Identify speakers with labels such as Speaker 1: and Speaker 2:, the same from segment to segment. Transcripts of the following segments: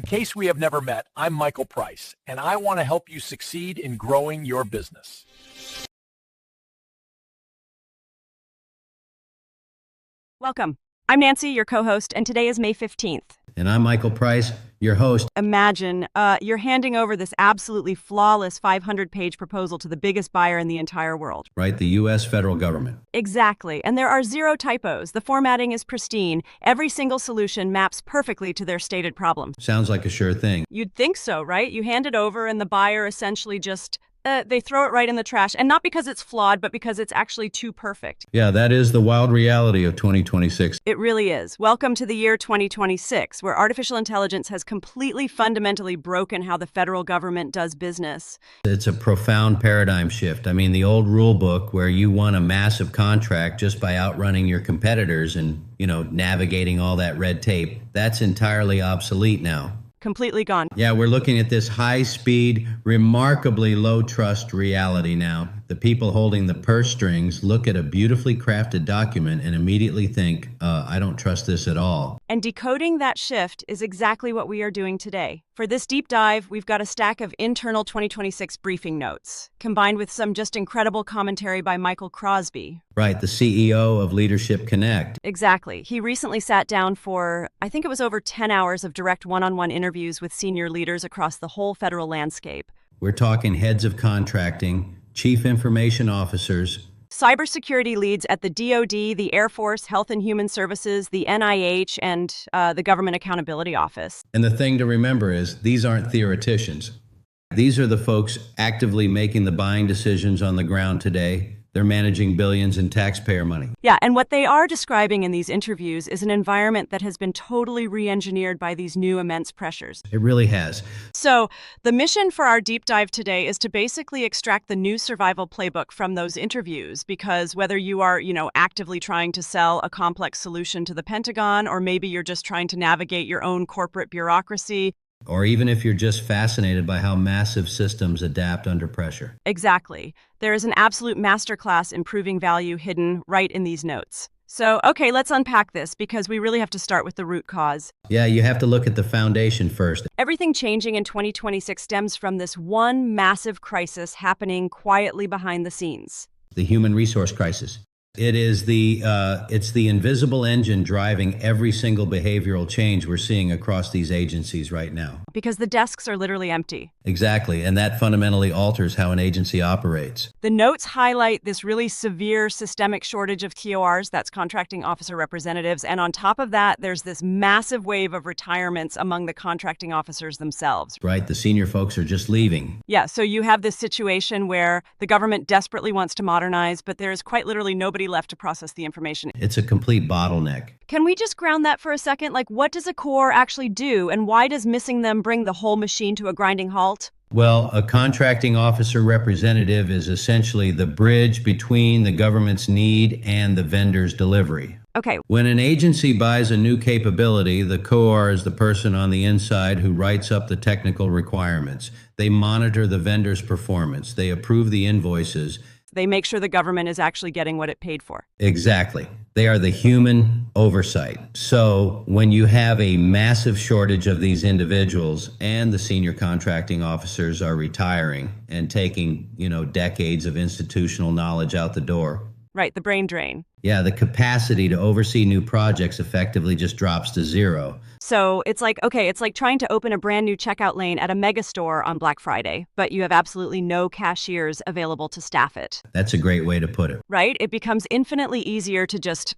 Speaker 1: case we have never met, I'm Michael Price, and I want to help you succeed in growing your business.
Speaker 2: Welcome. I'm Nancy, your co-host, and today is May 15th.
Speaker 3: And I'm Michael Price, your host.
Speaker 2: Imagine you're handing over this absolutely flawless 500-page proposal to the biggest buyer in the entire world.
Speaker 3: Right, the U.S. federal government.
Speaker 2: Exactly, and there are zero typos. The formatting is pristine. Every single solution maps perfectly to their stated problem.
Speaker 3: Sounds like a sure thing.
Speaker 2: You'd think so, right? You hand it over and the buyer essentially just... they throw it right in the trash, and not because it's flawed, but because it's actually too perfect.
Speaker 3: Yeah, that is the wild reality of 2026.
Speaker 2: It really is. Welcome to the year 2026, where artificial intelligence has completely fundamentally broken how the federal government does business.
Speaker 3: It's a profound paradigm shift. I mean, the old rule book where you won a massive contract just by outrunning your competitors and, navigating all that red tape, that's entirely obsolete now.
Speaker 2: Completely gone.
Speaker 3: Yeah, we're looking at this high-speed, remarkably low-trust reality now. The people holding the purse strings look at a beautifully crafted document and immediately think, I don't trust this at all.
Speaker 2: And decoding that shift is exactly what we are doing today. For this deep dive, we've got a stack of internal 2026 briefing notes, combined with some just incredible commentary by Michael Crosby.
Speaker 3: Right, the CEO of Leadership Connect.
Speaker 2: Exactly. He recently sat down for, I think it was over 10 hours of direct one-on-one interviews with senior leaders across the whole federal landscape.
Speaker 3: We're talking heads of contracting, chief information officers,
Speaker 2: cybersecurity leads at the DoD, the Air Force, Health and Human Services, the NIH, and the Government Accountability Office.
Speaker 3: And the thing to remember is these aren't theoreticians. These are the folks actively making the buying decisions on the ground today. They're managing billions in taxpayer money.
Speaker 2: Yeah, and what they are describing in these interviews is an environment that has been totally re-engineered by these new immense pressures.
Speaker 3: It really has.
Speaker 2: So the mission for our deep dive today is to basically extract the new survival playbook from those interviews, because whether you are, actively trying to sell a complex solution to the Pentagon, or maybe you're just trying to navigate your own corporate bureaucracy,
Speaker 3: or even if you're just fascinated by how massive systems adapt under pressure.
Speaker 2: Exactly. There is an absolute masterclass in proving value hidden right in these notes. So, okay, let's unpack this, because we really have to start with the root cause.
Speaker 3: Yeah, you have to look at the foundation first.
Speaker 2: Everything changing in 2026 stems from this one massive crisis happening quietly behind the scenes.
Speaker 3: The human resource crisis. It is it's the invisible engine driving every single behavioral change we're seeing across these agencies right now.
Speaker 2: Because the desks are literally empty.
Speaker 3: Exactly, and that fundamentally alters how an agency operates.
Speaker 2: The notes highlight this really severe systemic shortage of TORs, that's contracting officer representatives, and on top of that, there's this massive wave of retirements among the contracting officers themselves.
Speaker 3: Right, the senior folks are just leaving.
Speaker 2: Yeah, so you have this situation where the government desperately wants to modernize, but there is quite literally nobody left to process the information.
Speaker 3: It's a complete bottleneck.
Speaker 2: Can we just ground that for a second? Like, what does a core actually do, and why does missing them bring the whole machine to a grinding halt?
Speaker 3: Well, a contracting officer representative is essentially the bridge between the government's need and the vendor's delivery.
Speaker 2: Okay.
Speaker 3: When an agency buys a new capability, the COR is the person on the inside who writes up the technical requirements. They monitor the vendor's performance. They approve the invoices.
Speaker 2: They make sure the government is actually getting what it paid for.
Speaker 3: Exactly. They are the human oversight. So when you have a massive shortage of these individuals and the senior contracting officers are retiring and taking, decades of institutional knowledge out the door.
Speaker 2: Right, the brain drain.
Speaker 3: Yeah, the capacity to oversee new projects effectively just drops to zero.
Speaker 2: So it's like trying to open a brand new checkout lane at a mega store on Black Friday, but you have absolutely no cashiers available to staff it.
Speaker 3: That's a great way to put it.
Speaker 2: Right? It becomes infinitely easier to just,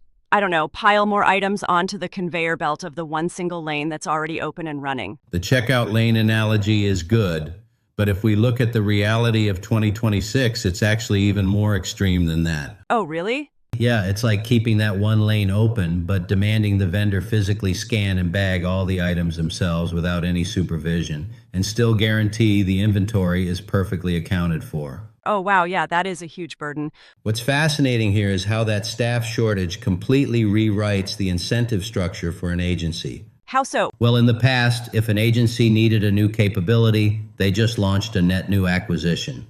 Speaker 2: pile more items onto the conveyor belt of the one single lane that's already open and running.
Speaker 3: The checkout lane analogy is good, but if we look at the reality of 2026, it's actually even more extreme than that.
Speaker 2: Oh, really?
Speaker 3: Yeah, it's like keeping that one lane open, but demanding the vendor physically scan and bag all the items themselves without any supervision, and still guarantee the inventory is perfectly accounted for.
Speaker 2: Oh, wow, yeah, that is a huge burden.
Speaker 3: What's fascinating here is how that staff shortage completely rewrites the incentive structure for an agency.
Speaker 2: How so?
Speaker 3: Well, in the past, if an agency needed a new capability, they just launched a net new acquisition.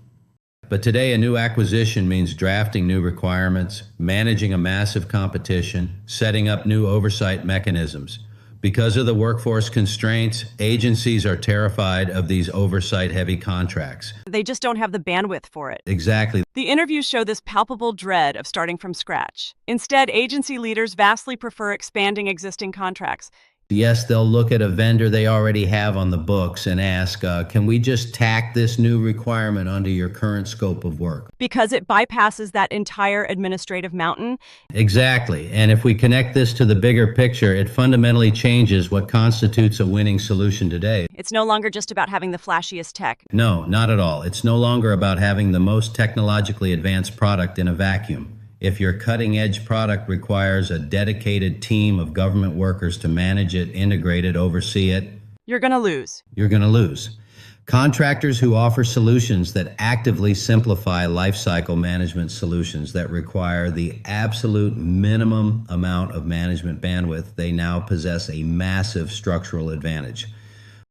Speaker 3: But today, a new acquisition means drafting new requirements, managing a massive competition, setting up new oversight mechanisms. Because of the workforce constraints, agencies are terrified of these oversight-heavy contracts.
Speaker 2: They just don't have the bandwidth for it.
Speaker 3: Exactly.
Speaker 2: The interviews show this palpable dread of starting from scratch. Instead, agency leaders vastly prefer expanding existing contracts.
Speaker 3: Yes, they'll look at a vendor they already have on the books and ask, can we just tack this new requirement onto your current scope of work?
Speaker 2: Because it bypasses that entire administrative mountain.
Speaker 3: Exactly. And if we connect this to the bigger picture, it fundamentally changes what constitutes a winning solution today.
Speaker 2: It's no longer just about having the flashiest tech.
Speaker 3: No, not at all. It's no longer about having the most technologically advanced product in a vacuum. If your cutting-edge product requires a dedicated team of government workers to manage it, integrate it, oversee it,
Speaker 2: you're going to lose.
Speaker 3: You're going to lose. Contractors who offer solutions that actively simplify lifecycle management solutions that require the absolute minimum amount of management bandwidth, they now possess a massive structural advantage.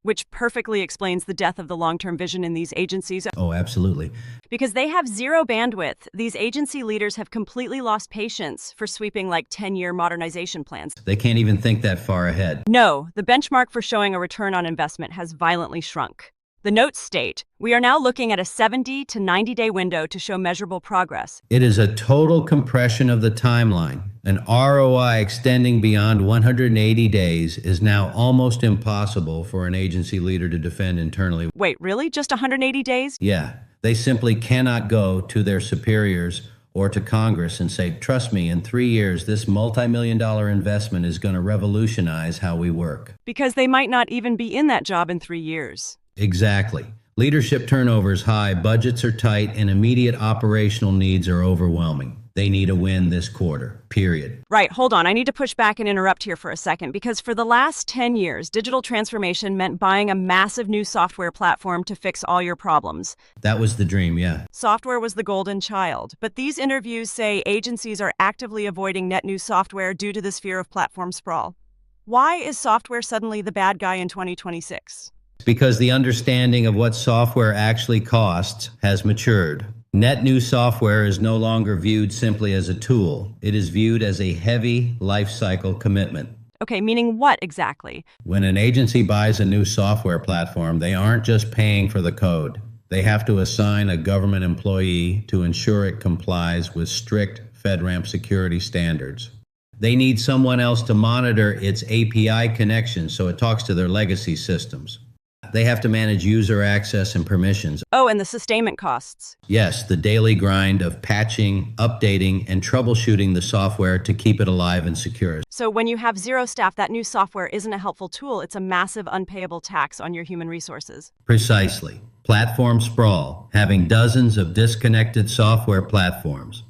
Speaker 2: Which perfectly explains the death of the long-term vision in these agencies.
Speaker 3: Oh, absolutely.
Speaker 2: Because they have zero bandwidth, these agency leaders have completely lost patience for sweeping like 10-year modernization plans.
Speaker 3: They can't even think that far ahead.
Speaker 2: No, the benchmark for showing a return on investment has violently shrunk. The notes state, we are now looking at a 70 to 90-day window to show measurable progress.
Speaker 3: It is a total compression of the timeline. An ROI extending beyond 180 days is now almost impossible for an agency leader to defend internally.
Speaker 2: Wait, really? Just 180 days?
Speaker 3: Yeah, they simply cannot go to their superiors or to Congress and say, trust me, in 3 years, this multi-million-dollar investment is going to revolutionize how we work.
Speaker 2: Because they might not even be in that job in 3 years.
Speaker 3: Exactly. Leadership turnover is high, budgets are tight, and immediate operational needs are overwhelming. They need a win this quarter, period.
Speaker 2: Right, hold on. I need to push back and interrupt here for a second, because for the last 10 years, digital transformation meant buying a massive new software platform to fix all your problems.
Speaker 3: That was the dream, yeah.
Speaker 2: Software was the golden child, but these interviews say agencies are actively avoiding net new software due to this fear of platform sprawl. Why is software suddenly the bad guy in 2026?
Speaker 3: Because the understanding of what software actually costs has matured. Net new software is no longer viewed simply as a tool. It is viewed as a heavy life cycle commitment.
Speaker 2: Okay, meaning what exactly?
Speaker 3: When an agency buys a new software platform, they aren't just paying for the code. They have to assign a government employee to ensure it complies with strict FedRAMP security standards. They need someone else to monitor its API connections so it talks to their legacy systems. They have to manage user access and permissions.
Speaker 2: Oh, and the sustainment costs.
Speaker 3: Yes, the daily grind of patching, updating, and troubleshooting the software to keep it alive and secure.
Speaker 2: So when you have zero staff, that new software isn't a helpful tool. It's a massive unpayable tax on your human resources.
Speaker 3: Precisely. Platform sprawl, having dozens of disconnected software platforms,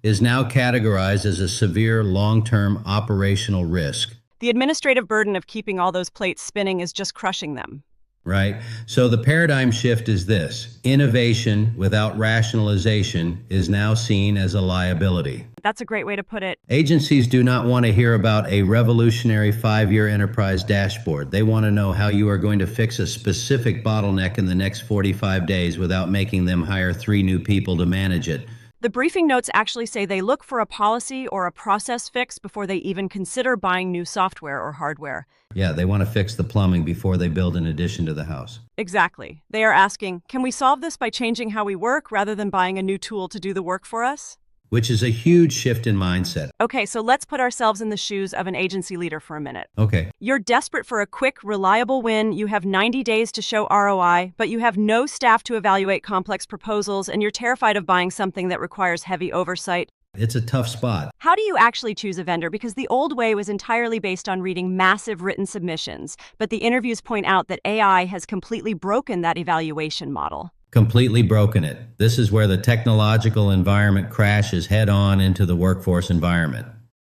Speaker 3: is now categorized as a severe long-term operational risk.
Speaker 2: The administrative burden of keeping all those plates spinning is just crushing them.
Speaker 3: Right? So the paradigm shift is this. Innovation without rationalization is now seen as a liability.
Speaker 2: That's a great way to put it.
Speaker 3: Agencies do not want to hear about a revolutionary 5-year enterprise dashboard. They want to know how you are going to fix a specific bottleneck in the next 45 days without making them hire 3 new people to manage it.
Speaker 2: The briefing notes actually say they look for a policy or a process fix before they even consider buying new software or hardware.
Speaker 3: Yeah, they want to fix the plumbing before they build an addition to the house.
Speaker 2: Exactly. They are asking, can we solve this by changing how we work rather than buying a new tool to do the work for us?
Speaker 3: Which is a huge shift in mindset.
Speaker 2: Okay, so let's put ourselves in the shoes of an agency leader for a minute.
Speaker 3: Okay.
Speaker 2: You're desperate for a quick, reliable win. You have 90 days to show ROI, but you have no staff to evaluate complex proposals, and you're terrified of buying something that requires heavy oversight.
Speaker 3: It's a tough spot.
Speaker 2: How do you actually choose a vendor? Because the old way was entirely based on reading massive written submissions, but the interviews point out that AI has completely broken that evaluation model.
Speaker 3: Completely broken it. This is where the technological environment crashes head-on into the workforce environment.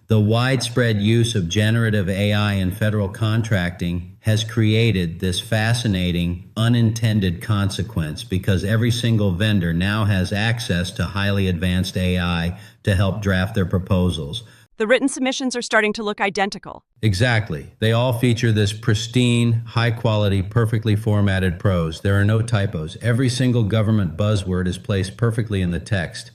Speaker 3: The widespread use of generative AI in federal contracting has created this fascinating, unintended consequence because every single vendor now has access to highly advanced AI to help draft their proposals.
Speaker 2: The written submissions are starting to look identical.
Speaker 3: Exactly. They all feature this pristine, high-quality, perfectly formatted prose. There are no typos. Every single government buzzword is placed perfectly in the text.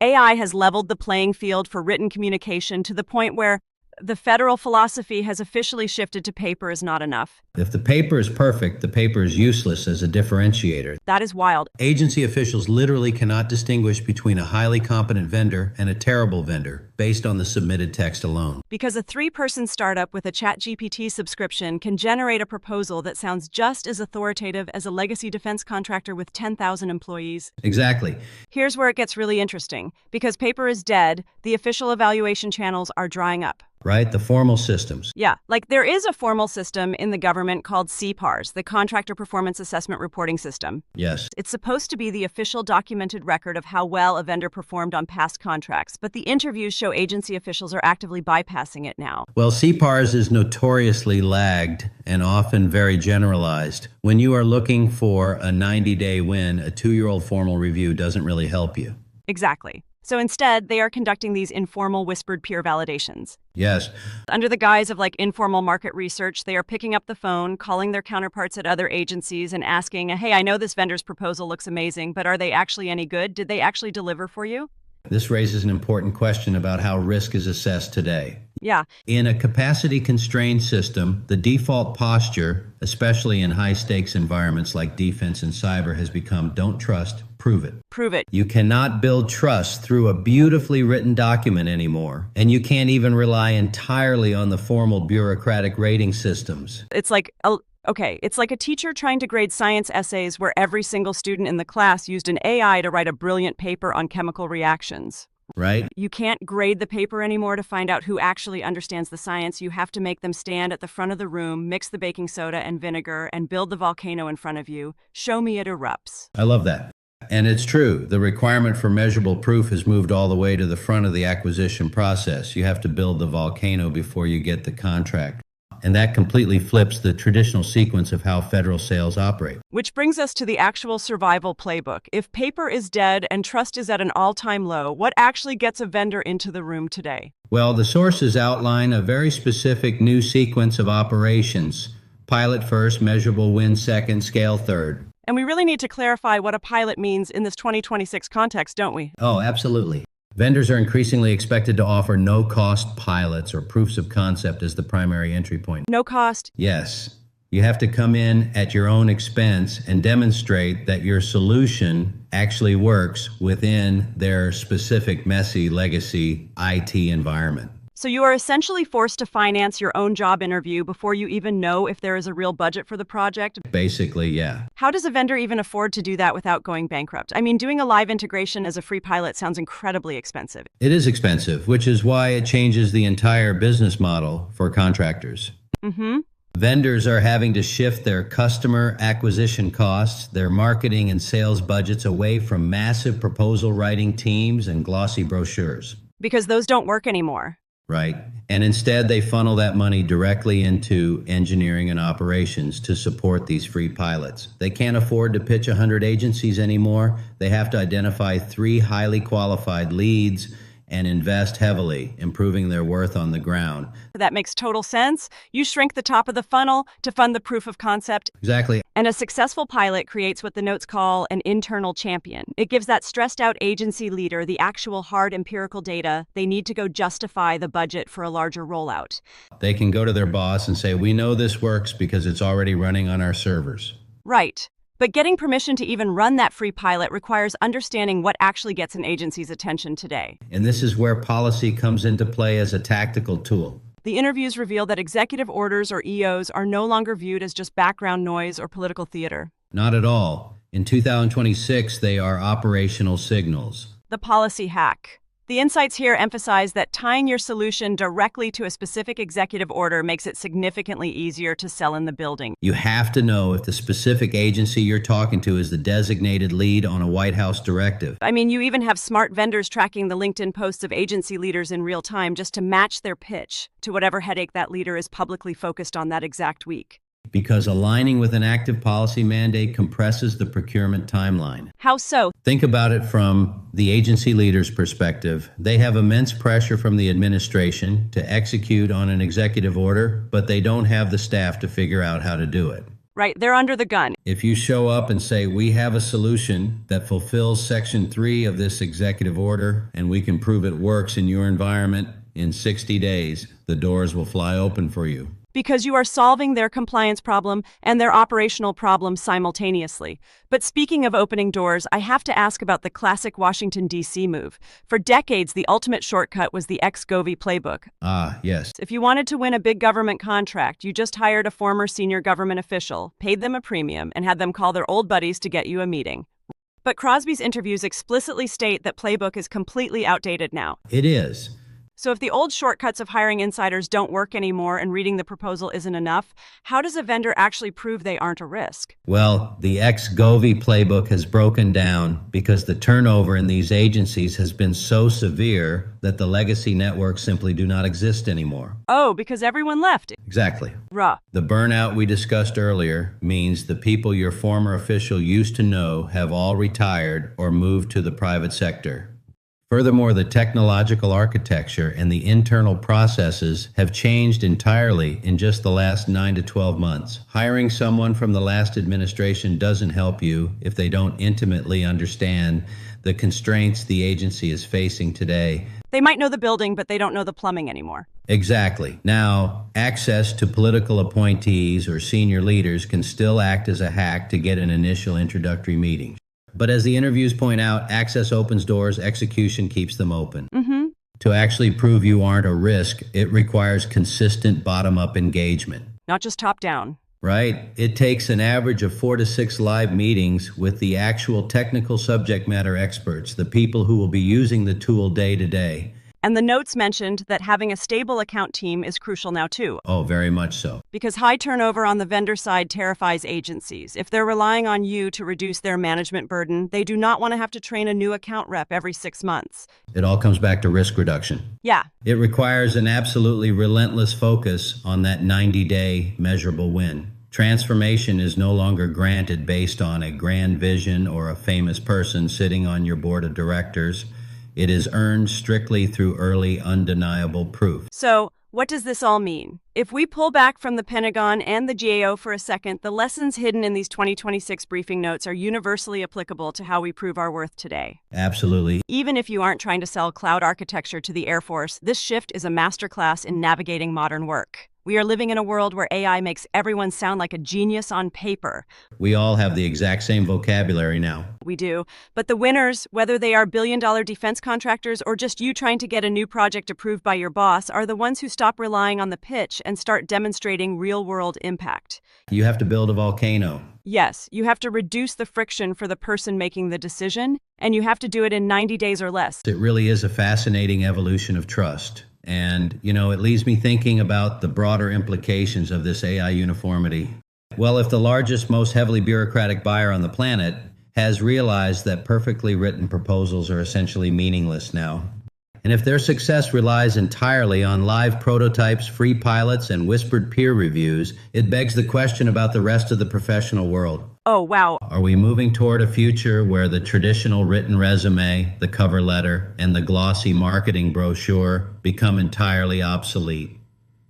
Speaker 2: AI has leveled the playing field for written communication to the point where The federal philosophy has officially shifted to paper is not enough.
Speaker 3: If the paper is perfect, the paper is useless as a differentiator.
Speaker 2: That is wild.
Speaker 3: Agency officials literally cannot distinguish between a highly competent vendor and a terrible vendor based on the submitted text alone.
Speaker 2: Because a 3-person startup with a ChatGPT subscription can generate a proposal that sounds just as authoritative as a legacy defense contractor with 10,000 employees.
Speaker 3: Exactly.
Speaker 2: Here's where it gets really interesting. Because paper is dead, the official evaluation channels are drying up.
Speaker 3: Right? The formal systems.
Speaker 2: Yeah, like there is a formal system in the government called CPARS, the Contractor Performance Assessment Reporting System.
Speaker 3: Yes.
Speaker 2: It's supposed to be the official documented record of how well a vendor performed on past contracts, but the interviews show agency officials are actively bypassing it now.
Speaker 3: Well, CPARS is notoriously lagged and often very generalized. When you are looking for a 90-day win, a 2-year-old formal review doesn't really help you.
Speaker 2: Exactly. So instead, they are conducting these informal whispered peer validations.
Speaker 3: Yes.
Speaker 2: Under the guise of informal market research, they are picking up the phone, calling their counterparts at other agencies and asking, hey, I know this vendor's proposal looks amazing, but are they actually any good? Did they actually deliver for you?
Speaker 3: This raises an important question about how risk is assessed today.
Speaker 2: Yeah.
Speaker 3: In a capacity-constrained system, the default posture, especially in high-stakes environments like defense and cyber, has become don't trust, prove it.
Speaker 2: Prove it.
Speaker 3: You cannot build trust through a beautifully written document anymore, and you can't even rely entirely on the formal bureaucratic rating systems.
Speaker 2: It's like a teacher trying to grade science essays where every single student in the class used an AI to write a brilliant paper on chemical reactions.
Speaker 3: Right?
Speaker 2: You can't grade the paper anymore to find out who actually understands the science. You have to make them stand at the front of the room, mix the baking soda and vinegar, and build the volcano in front of you. Show me it erupts.
Speaker 3: I love that. And it's true. The requirement for measurable proof has moved all the way to the front of the acquisition process. You have to build the volcano before you get the contract. And that completely flips the traditional sequence of how federal sales operate.
Speaker 2: Which brings us to the actual survival playbook. If paper is dead and trust is at an all-time low, what actually gets a vendor into the room today?
Speaker 3: Well, the sources outline a very specific new sequence of operations. Pilot first, measurable win second, scale third.
Speaker 2: And we really need to clarify what a pilot means in this 2026 context, don't we?
Speaker 3: Oh, absolutely. Vendors are increasingly expected to offer no-cost pilots or proofs of concept as the primary entry point.
Speaker 2: No cost?
Speaker 3: Yes. You have to come in at your own expense and demonstrate that your solution actually works within their specific messy legacy IT environment.
Speaker 2: So you are essentially forced to finance your own job interview before you even know if there is a real budget for the project?
Speaker 3: Basically, yeah.
Speaker 2: How does a vendor even afford to do that without going bankrupt? I mean, doing a live integration as a free pilot sounds incredibly expensive.
Speaker 3: It is expensive, which is why it changes the entire business model for contractors.
Speaker 2: Mm-hmm.
Speaker 3: Vendors are having to shift their customer acquisition costs, their marketing and sales budgets away from massive proposal writing teams and glossy brochures.
Speaker 2: Because those don't work anymore.
Speaker 3: Right. And instead, they funnel that money directly into engineering and operations to support these free pilots. They can't afford to pitch 100 agencies anymore. They have to identify 3 highly qualified leads and invest heavily, improving their worth on the ground.
Speaker 2: That makes total sense. You shrink the top of the funnel to fund the proof of concept.
Speaker 3: Exactly.
Speaker 2: And a successful pilot creates what the notes call an internal champion. It gives that stressed out agency leader the actual hard empirical data they need to go justify the budget for a larger rollout.
Speaker 3: They can go to their boss and say, we know this works because it's already running on our servers.
Speaker 2: Right. But getting permission to even run that free pilot requires understanding what actually gets an agency's attention today.
Speaker 3: And this is where policy comes into play as a tactical tool.
Speaker 2: The interviews reveal that executive orders or EOs are no longer viewed as just background noise or political theater.
Speaker 3: Not at all. In 2026, they are operational signals.
Speaker 2: The policy hack. The insights here emphasize that tying your solution directly to a specific executive order makes it significantly easier to sell in the building.
Speaker 3: You have to know if the specific agency you're talking to is the designated lead on a White House directive.
Speaker 2: I mean, you even have smart vendors tracking the LinkedIn posts of agency leaders in real time just to match their pitch to whatever headache that leader is publicly focused on that exact week.
Speaker 3: Because aligning with an active policy mandate compresses the procurement timeline.
Speaker 2: How so?
Speaker 3: Think about it from the agency leader's perspective. They have immense pressure from the administration to execute on an executive order, but they don't have the staff to figure out how to do it.
Speaker 2: Right, they're under the gun.
Speaker 3: If you show up and say, we have a solution that fulfills Section 3 of this executive order, and we can prove it works in your environment, In 60 days, the doors will fly open for you.
Speaker 2: Because you are solving their compliance problem and their operational problem simultaneously. But speaking of opening doors, I have to ask about the classic Washington, D.C. move. For decades, the ultimate shortcut was the ex-Govey playbook.
Speaker 3: Ah, yes.
Speaker 2: If you wanted to win a big government contract, you just hired a former senior government official, paid them a premium, and had them call their old buddies to get you a meeting. But Crosby's interviews explicitly state that playbook is completely outdated now.
Speaker 3: It is.
Speaker 2: So if the old shortcuts of hiring insiders don't work anymore and reading the proposal isn't enough, how does a vendor actually prove they aren't a risk?
Speaker 3: Well, the ex-Govey playbook has broken down because the turnover in these agencies has been so severe that the legacy networks simply do not exist anymore.
Speaker 2: Oh, because everyone left.
Speaker 3: Exactly.
Speaker 2: Ruh.
Speaker 3: The burnout we discussed earlier means the people your former official used to know have all retired or moved to the private sector. Furthermore, the technological architecture and the internal processes have changed entirely in just the last 9 to 12 months. Hiring someone from the last administration doesn't help you if they don't intimately understand the constraints the agency is facing today.
Speaker 2: They might know the building, but they don't know the plumbing anymore.
Speaker 3: Exactly. Now, access to political appointees or senior leaders can still act as a hack to get an initial introductory meeting. But as the interviews point out, access opens doors, execution keeps them open. To actually prove you aren't a risk, it requires consistent bottom-up engagement.
Speaker 2: Not just top-down.
Speaker 3: Right? It takes an average of 4 to 6 live meetings with the actual technical subject matter experts, the people who will be using the tool day to day.
Speaker 2: And the notes mentioned that having a stable account team is crucial now too.
Speaker 3: Oh, very much so.
Speaker 2: Because high turnover on the vendor side terrifies agencies. If they're relying on you to reduce their management burden, they do not want to have to train a new account rep every 6 months.
Speaker 3: It all comes back to risk reduction.
Speaker 2: Yeah.
Speaker 3: It requires an absolutely relentless focus on that 90-day measurable win. Transformation is no longer granted based on a grand vision or a famous person sitting on your board of directors. It is earned strictly through early, undeniable proof.
Speaker 2: So, what does this all mean? If we pull back from the Pentagon and the GAO for a second, the lessons hidden in these 2026 briefing notes are universally applicable to how we prove our worth today.
Speaker 3: Absolutely.
Speaker 2: Even if you aren't trying to sell cloud architecture to the Air Force, this shift is a masterclass in navigating modern work. We are living in a world where AI makes everyone sound like a genius on paper.
Speaker 3: We all have the exact same vocabulary now.
Speaker 2: We do. But the winners, whether they are billion-dollar defense contractors or just you trying to get a new project approved by your boss, are the ones who stop relying on the pitch and start demonstrating real-world impact.
Speaker 3: You have to build a volcano.
Speaker 2: Yes, you have to reduce the friction for the person making the decision, and you have to do it in 90 days or less.
Speaker 3: It really is a fascinating evolution of trust. And, it leaves me thinking about the broader implications of this AI uniformity. Well, if the largest, most heavily bureaucratic buyer on the planet has realized that perfectly written proposals are essentially meaningless now, and if their success relies entirely on live prototypes, free pilots, and whispered peer reviews, it begs the question about the rest of the professional world.
Speaker 2: Oh, wow.
Speaker 3: Are we moving toward a future where the traditional written resume, the cover letter, and the glossy marketing brochure become entirely obsolete?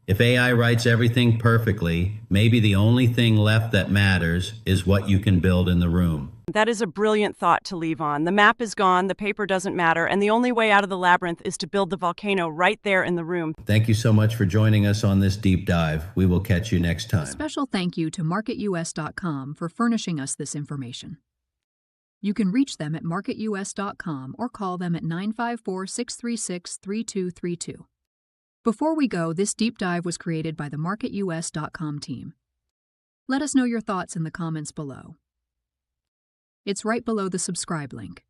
Speaker 3: If AI writes everything perfectly, maybe the only thing left that matters is what you can build in the room.
Speaker 2: That is a brilliant thought to leave on. The map is gone, the paper doesn't matter, and the only way out of the labyrinth is to build the volcano right there in the room.
Speaker 3: Thank you so much for joining us on this deep dive. We will catch you next time.
Speaker 4: A special thank you to MarketUS.com for furnishing us this information. You can reach them at MarketUS.com or call them at 954-636-3232. Before we go, this deep dive was created by the MarketUS.com team. Let us know your thoughts in the comments below. It's right below the subscribe link.